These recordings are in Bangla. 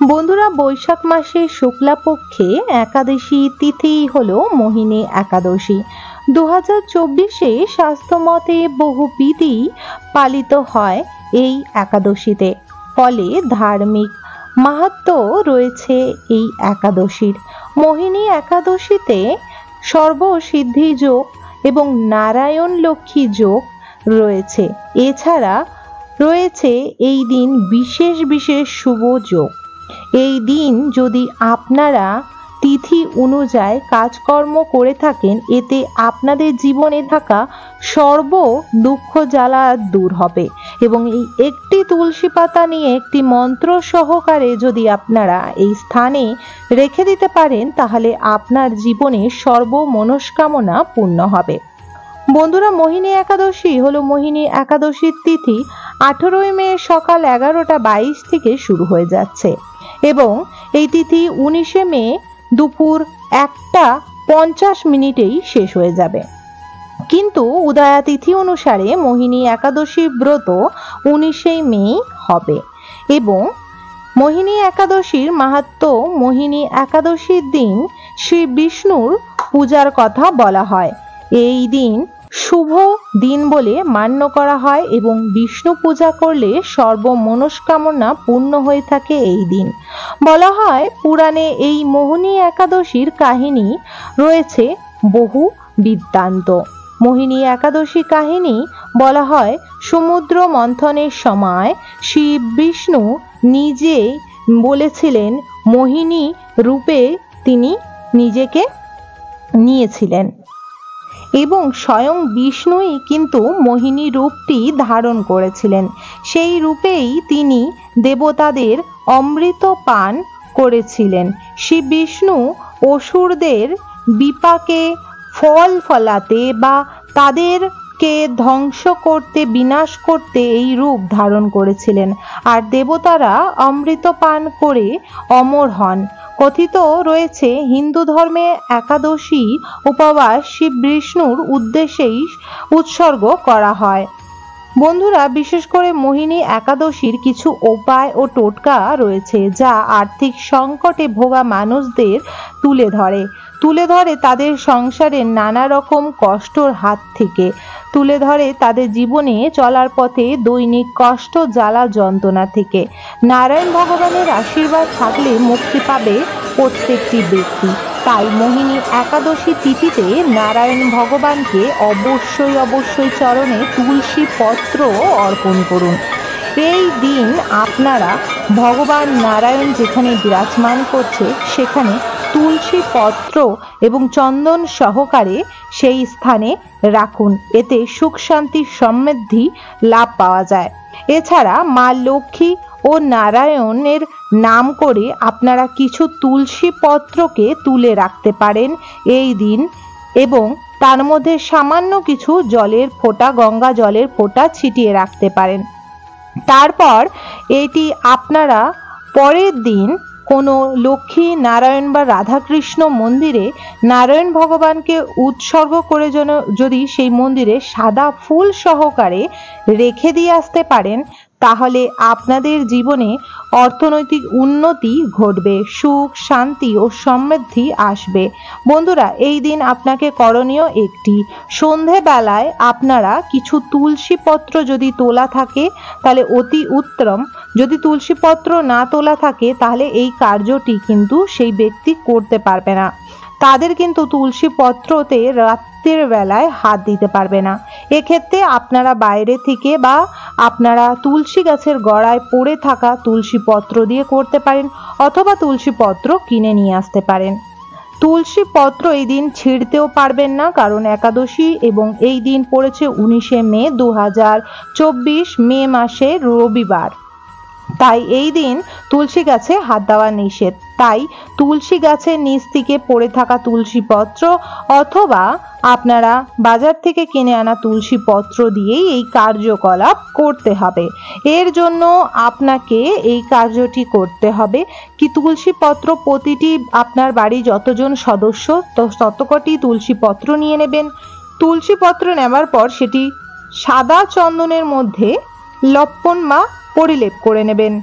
বন্ধুরা, বৈশাখ মাসের শুক্লাপক্ষে একাদশী তিথি হলো মোহিনী একাদশী। 2024-এ স্বাস্থ্যমতে বহুবিধি পালিত হয় এই একাদশীতে। ফলে ধার্মিক মাহাত্ম্য রয়েছে এই একাদশীর। মোহিনী একাদশীতে সর্বসিদ্ধি যোগ এবং নারায়ণ লক্ষ্মী যোগ রয়েছে। এছাড়া রয়েছে এই দিন বিশেষ বিশেষ শুভ যোগ। এই দিন যদি আপনারা তিথি অনুযায়ী কাজকর্ম করে থাকেন, এতে আপনাদের জীবনে থাকা সর্ব দুঃখ জ্বালা দূর হবে। এবং এই একটি তুলসী পাতা নিয়ে একটি মন্ত্র সহকারে যদি আপনারা এই স্থানে রেখে দিতে পারেন, তাহলে আপনার জীবনে সর্ব মনস্কামনা পূর্ণ হবে। বন্ধুরা, মোহিনী একাদশী হলো মোহিনী একাদশীর তিথি 18 মে সকাল 11:22 থেকে শুরু হয়ে যাচ্ছে এবং এই তিথি 19 মে দুপুর 1:50 শেষ হয়ে যাবে। কিন্তু উদয়া তিথি অনুসারে মোহিনী একাদশী ব্রত 19 মে হবে। এবং মোহিনী একাদশীর মাহাত্ম্য, মোহিনী একাদশীর দিন শ্রী বিষ্ণুর পূজার কথা বলা হয়। এই দিন শুভ দিন বলে মান্য করা হয় এবং বিষ্ণু পূজা করলে সর্ব মনস্কামনা পূর্ণ হয়ে থাকে। এই দিন বলা হয়, পুরাণে এই মোহিনী একাদশীর কাহিনী রয়েছে বহু বৃত্তান্ত। মোহিনী একাদশী কাহিনী বলা হয়, সমুদ্র মন্থনের সময় শ্রী বিষ্ণু নিজে বলেছিলেন, মোহিনী রূপে তিনি নিজেকে নিয়েছিলেন এবং স্বয়ং বিষ্ণুই কিন্তু মোহিনী রূপটি ধারণ করেছিলেন। সেই রূপেই তিনি দেবতাদের অমৃত পান করেছিলেন। শ্রী বিষ্ণু অসুরদের বিপাকে ফল ফলাতে বা তাদেরকে ধ্বংস করতে, বিনাশ করতে এই রূপ ধারণ করেছিলেন। আর দেবতারা অমৃত পান করে অমর হন। কথিত রয়েছে, হিন্দু ধর্মে একাদশী উপবাস শিব বিষ্ণুর উদ্দেশ্যেই উৎসর্গ করা হয়। বন্ধুরা, বিশেষ করে মোহিনী একাদশীর কিছু উপায় ও টোটকা রয়েছে যা আর্থিক সংকটে ভোগা মানুষদের তুলে ধরে তাদের সংসারের নানা রকম কষ্টর হাত থেকে, তুলে ধরে তাদের জীবনে চলার পথে দৈনিক কষ্ট জ্বালা যন্ত্রণা থেকে। নারায়ণ ভগবানের আশীর্বাদ থাকলে মুক্তি পাবে প্রত্যেকটি ব্যক্তি। তাই মোহিনী একাদশী তিথিতে নারায়ণ ভগবানকে অবশ্যই চরণে তুলসী পত্র অর্পণ করুন। এই দিন আপনারা ভগবান নারায়ণ যেখানে বিরাজমান করছে সেখানে তুলসী পত্র এবং চন্দন সহকারে সেই স্থানে রাখুন। এতে সুখ শান্তি সমৃদ্ধি লাভ পাওয়া যায়। এছাড়া মা লক্ষ্মী ও নারায়ণের নাম করে আপনারা কিছু তুলসী পত্রকে তুলে রাখতে পারেন এই দিন এবং তার মধ্যে সামান্য কিছু জলের ফোঁটা, গঙ্গা জলের ফোঁটা ছিটিয়ে রাখতে পারেন। তারপর এটি আপনারা পরের দিন কোনো লক্ষ্মী, নারায়ণ বা রাধাকৃষ্ণ মন্দিরে নারায়ণ ভগবানকে উৎসর্গ করে যদি সেই মন্দিরে সাদা ফুল সহকারে রেখে দিয়ে আসতে পারেন, তাহলে আপনাদের জীবনে অর্থনৈতিক উন্নতি ঘটবে, সুখ শান্তি ও সমৃদ্ধি আসবে। বন্ধুরা, এই দিন আপনাকে করণীয় একটি, সন্ধেবেলায় আপনারা কিছু তুলসী পত্র যদি তোলা থাকে তাহলে অতি উত্তম। যদি তুলসী পত্র না তোলা থাকে তাহলে এই কার্যটি কিন্তু সেই ব্যক্তি করতে পারবে না। তাদের কিন্তু তুলসী পত্রতে রাত্রের বেলায় হাত দিতে পারবে না। এক্ষেত্রে আপনারা বাইরে থেকে বা আপনারা তুলসী গাছের গোড়ায় পড়ে থাকা তুলসী পত্র দিয়ে করতে পারেন, অথবা তুলসী পত্র কিনে নিয়ে আসতে পারেন। তুলসী পত্র এই দিন ছিঁড়তেও পারবেন না, কারণ একাদশী এবং এই দিন পড়েছে 19 মে 2024, মে মাসের রবিবার। তাই এই দিন তুলসী গাছে হাত দেওয়া নিষেধ। তাই তুলসী গাছের নিচ থেকে পড়ে থাকা তুলসী পত্র অথবা আপনারা বাজার থেকে কিনে আনা তুলসী পত্র দিয়েই এই কার্যকলাপ করতে হবে। এর জন্য আপনাকে এই কার্যটি করতে হবে কি, তুলসী পত্র প্রতিটি আপনার বাড়ি যতজন সদস্য ততকটি তুলসী পত্র নিয়ে নেবেন। তুলসী পত্র নেওয়ার পর সেটি সাদা চন্দনের মধ্যে লপ্পন বা পরিলেপ করে নেবেন।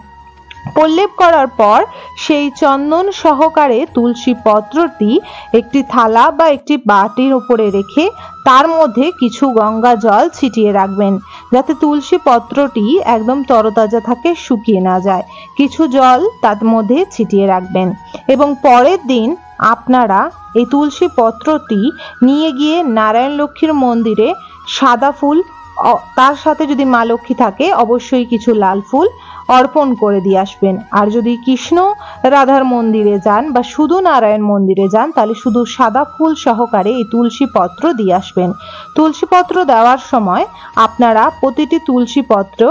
প্রলেপ করার পর সেই চন্দন সহকারে তুলসী পত্রটি একটি থালা বা একটি বাটির উপরে রেখে তার মধ্যে কিছু গঙ্গা জল ছিটিয়ে রাখবেন, যাতে তুলসী পত্রটি একদম তরতাজা থাকে, শুকিয়ে না যায়। কিছু জল তার মধ্যে ছিটিয়ে রাখবেন এবং পরের দিন আপনারা এই তুলসী পত্রটি নিয়ে গিয়ে নারায়ণ লক্ষ্মীর মন্দিরে সাদা ফুল, তার সাথে যদি মা লক্ষ্মী থাকে অবশ্যই কিছু লাল ফুল অর্পণ করে দিয়ে আসবেন। আর যদি কৃষ্ণ রাধার মন্দিরে যান বা শুধু নারায়ণ মন্দিরে যান তাহলে শুধু সাদা ফুল সহকারে এই তুলসী পত্র দিয়ে আসবেন। তুলসী পত্র দেওয়ার সময় আপনারা প্রতিটি তুলসী পত্র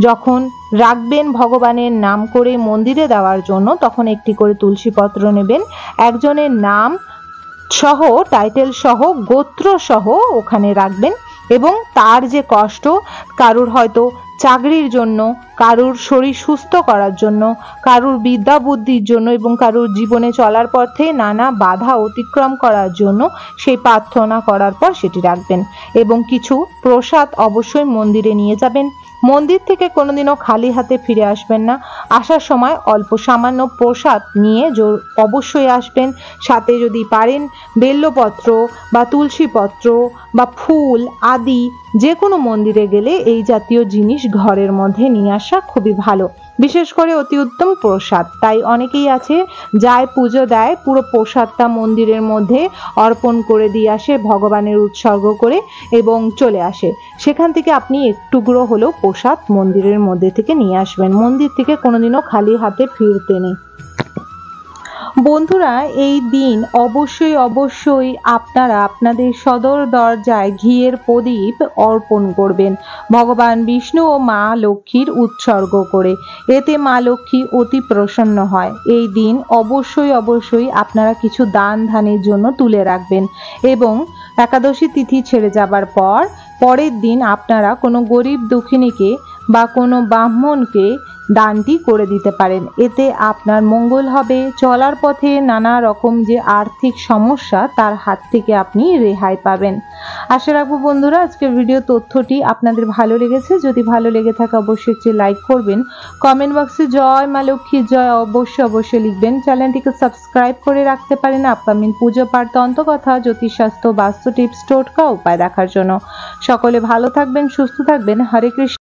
যখন রাখবেন ভগবানের নাম করে মন্দিরে দেওয়ার জন্য, তখন একটি করে তুলসী পত্র নেবেন, একজনের নাম সহ, টাইটেল সহ, গোত্র সহ ওখানে রাখবেন এবং তার যে কষ্ট, কারুর হয়তো চাকরির জন্য, কারুর শরীর সুস্থ করার জন্য, কারুর বিদ্যা বুদ্ধির জন্য এবং কারুর জীবনে চলার পথে নানা বাধা অতিক্রম করার জন্য সেই প্রার্থনা করার পর সেটি রাখবেন। এবং কিছু প্রসাদ অবশ্যই মন্দিরে নিয়ে যাবেন। মন্দির থেকে কোনোদিনও খালি হাতে ফিরে আসবেন না। আসার সময় অল্প সামান্য প্রসাদ নিয়ে অবশ্যই আসবেন। সাথে যদি পারেন বেল্লপত্র বা তুলসী পত্র বা ফুল আদি যে কোনো মন্দিরে গেলে এই জাতীয় জিনিস ঘরের মধ্যে নিয়ে আসা খুবই ভালো, বিশেষ করে অতি উত্তম প্রসাদ। তাই অনেকেই আছে যায় পুজো দেয়, পুরো প্রসাদটা মন্দিরের মধ্যে অর্পণ করে দিয়ে আসে, ভগবানের উৎসর্গ করে এবং চলে আসে। সেখান থেকে আপনি একটুকরো হলেও প্রসাদ মন্দিরের মধ্যে থেকে নিয়ে আসবেন। মন্দির থেকে কোনোদিনও খালি হাতে ফিরতে নেই। বন্ধুরা, এই দিন অবশ্যই আপনারা আপনাদের সদর দরজায় ঘিয়ের প্রদীপ অর্পণ করবেন ভগবান বিষ্ণু ও মা লক্ষ্মীর উৎসর্গ করে। এতে মা লক্ষ্মী অতি প্রসন্ন হয়। এই দিন অবশ্যই আপনারা কিছু দান ধানের জন্য তুলে রাখবেন এবং একাদশী তিথি ছেড়ে যাবার পরের দিন আপনারা কোনো গরিব দুঃখিনীকে বা কোনো ব্রাহ্মণকে দানটি করে দিতে পারেন। এতে আপনার মঙ্গল হবে। চলার পথে নানা রকম যে আর্থিক সমস্যা তার হাত থেকে আপনি রেহাই পাবেন। আশা রাখবো বন্ধুরা আজকের ভিডিও তথ্যটি আপনাদের ভালো লেগেছে। যদি ভালো লেগে থাকে অবশ্যই একটি লাইক করবেন, কমেন্ট বক্সে জয় মা লক্ষ্মী জয় অবশ্যই লিখবেন। চ্যানেলটিকে সাবস্ক্রাইব করে রাখতে পারেন আপকামিং পুজো পাঠ, তন্ত্রকথা, জ্যোতিষশাস্ত্র, বাস্তু টিপস, টোটকা উপায় দেখার জন্য। সকলে ভালো থাকবেন, সুস্থ থাকবেন। হরে কৃষ্ণ।